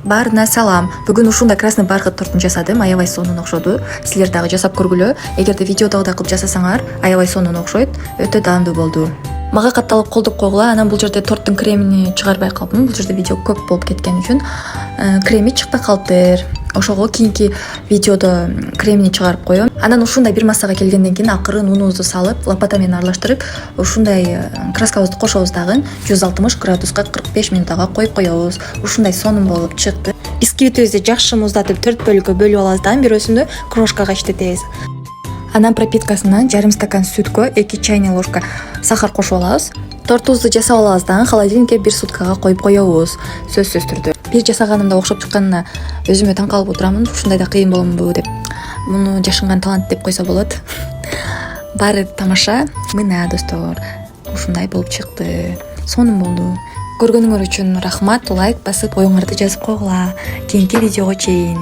Баарына салам. Бүгүн ушундай красный бархат тортун жасадым. Аябай сонун окшоду. Силер дагы жасап көргүлө. Эгерде видеодагыдай кылып жасасаңар, аябай сонун окшойт. Өтө даамдуу болду. Мага катталып колдук койгула. Анан бул жерде торттун кремини чыгарбай калдым. Бул жерде видео көп болуп кеткен үчүн креми чыкпай калыптыр. Ошого кийинки видеодо кремини чыгарып коем. Анан ушундай бир массага келгенден кийин акырын унубузду салып, лопата менен аралаштырып, ушундай краскабызды кошобуз дагы 160 градуска 45 минутага коюп коебуз. Ушундай сонун болуп чыкты. Бисквитибизди жакшы муздатып 4 бөлүккө бөлүп алабыз да, бирөөсүндө крошкага иштетебиз. Анан пропиткасына жарым стакан сүткө 2 чайный ложка сахар кошуп алабыз. Тортубузду жасап алабыз да, холодильникке 1 суткага коюп коебуз. Сөзсүз түрдө. Бир жасаганымда окшоп чыкканына өзүмө таң калып отурамын. Ушундай да кыйын боломбу деп. Муну жашынган талант деп койсо болот. Баары тамаша. Мына достор, ушундай болуп чыкты. Сонун болду. Көргөнүңөр үчүн рахмат. Лайк басып, оюңарды жазып койгула. Кийинки видеого чейин.